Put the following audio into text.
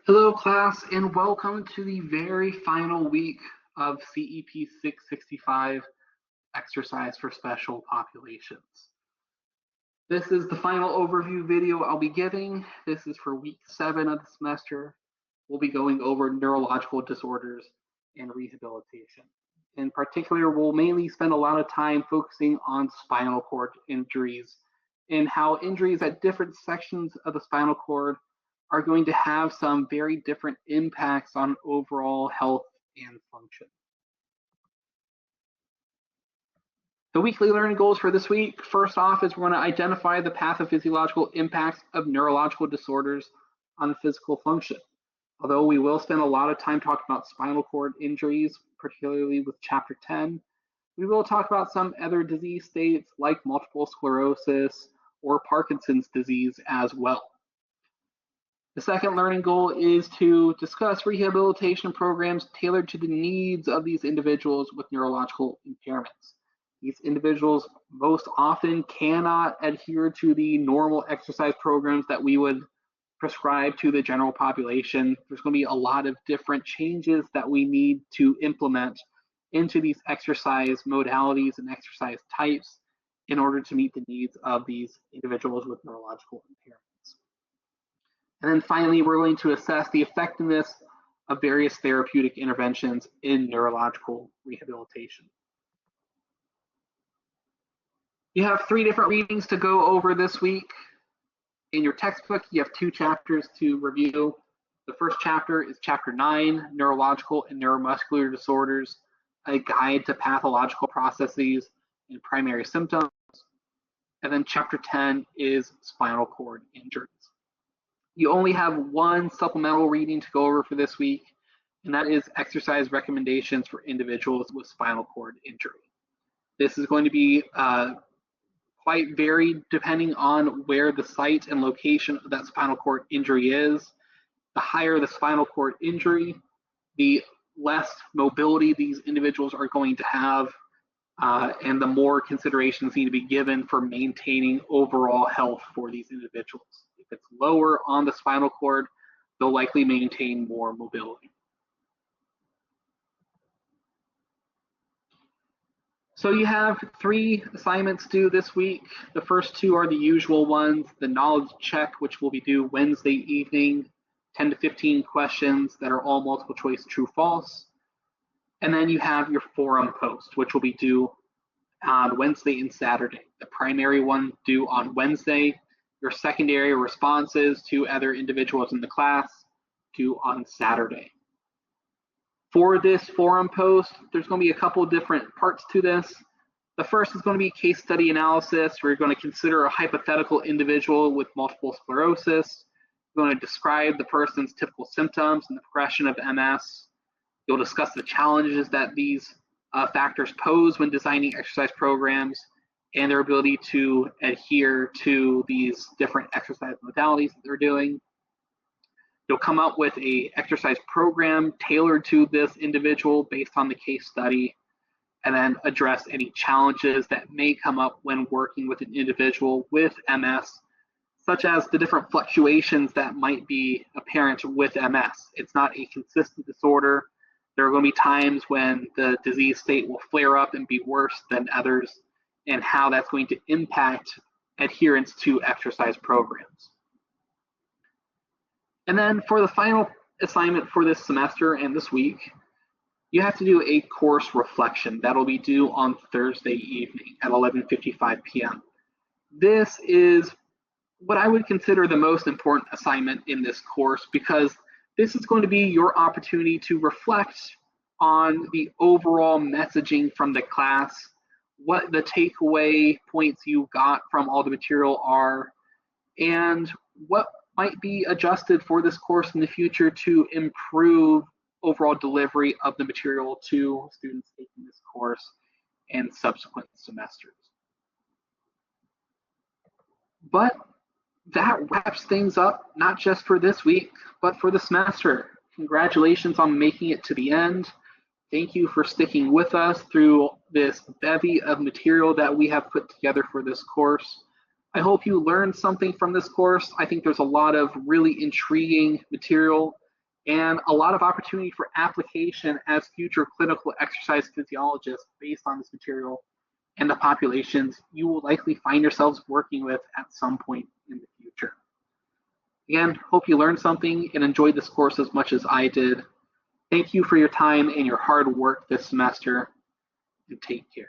Hello, class, and welcome to the very final week of CEP665 exercise for special populations. This is the final overview video I'll be giving. This is for week 7 of the semester. We'll be going over neurological disorders and rehabilitation. In particular, we'll mainly spend a lot of time focusing on spinal cord injuries and how injuries at different sections of the spinal cord are going to have some very different impacts on overall health and function. The weekly learning goals for this week, first off, is we're going to identify the pathophysiological impacts of neurological disorders on physical function. Although we will spend a lot of time talking about spinal cord injuries, particularly with chapter 10, we will talk about some other disease states like multiple sclerosis or Parkinson's disease as well. The second learning goal is to discuss rehabilitation programs tailored to the needs of these individuals with neurological impairments. These individuals most often cannot adhere to the normal exercise programs that we would prescribe to the general population. There's going to be a lot of different changes that we need to implement into these exercise modalities and exercise types in order to meet the needs of these individuals with neurological impairments. And then finally, we're going to assess the effectiveness of various therapeutic interventions in neurological rehabilitation. You have 3 different readings to go over this week. In your textbook, you have 2 chapters to review. The first chapter is chapter 9, Neurological and Neuromuscular Disorders, a guide to pathological processes and primary symptoms. And then chapter 10 is spinal cord injuries. You only have 1 supplemental reading to go over for this week, and that is exercise recommendations for individuals with spinal cord injury. This is going to be quite varied depending on where the site and location of that spinal cord injury is. The higher the spinal cord injury, the less mobility these individuals are going to have, and the more considerations need to be given for maintaining overall health for these individuals. If it's lower on the spinal cord, they'll likely maintain more mobility. So you have 3 assignments due this week. The first 2 are the usual ones, the knowledge check, which will be due Wednesday evening, 10 to 15 questions that are all multiple choice true false. And then you have your forum post, which will be due on Wednesday and Saturday. The primary one due on Wednesday, your secondary responses to other individuals in the class due on Saturday. For this forum post, there's going to be a couple different parts to this. The first is going to be case study analysis. We're going to consider a hypothetical individual with multiple sclerosis. We're going to describe the person's typical symptoms and the progression of MS. You'll discuss the challenges that these factors pose when designing exercise programs and their ability to adhere to these different exercise modalities that they're doing. You'll come up with an exercise program tailored to this individual based on the case study, and then address any challenges that may come up when working with an individual with MS, such as the different fluctuations that might be apparent with MS. It's not a consistent disorder. There are going to be times when the disease state will flare up and be worse than others, and how that's going to impact adherence to exercise programs. And then for the final assignment for this semester and this week, you have to do a course reflection. That'll be due on Thursday evening at 11:55 p.m. This is what I would consider the most important assignment in this course, because this is going to be your opportunity to reflect on the overall messaging from the class, what the takeaway points you got from all the material are, and what might be adjusted for this course in the future to improve overall delivery of the material to students taking this course and subsequent semesters. But that wraps things up, not just for this week, but for the semester. Congratulations on making it to the end. Thank you for sticking with us through this bevy of material that we have put together for this course. I hope you learned something from this course. I think there's a lot of really intriguing material and a lot of opportunity for application as future clinical exercise physiologists based on this material and the populations you will likely find yourselves working with at some point in the future. Again, hope you learned something and enjoyed this course as much as I did. Thank you for your time and your hard work this semester, and take care.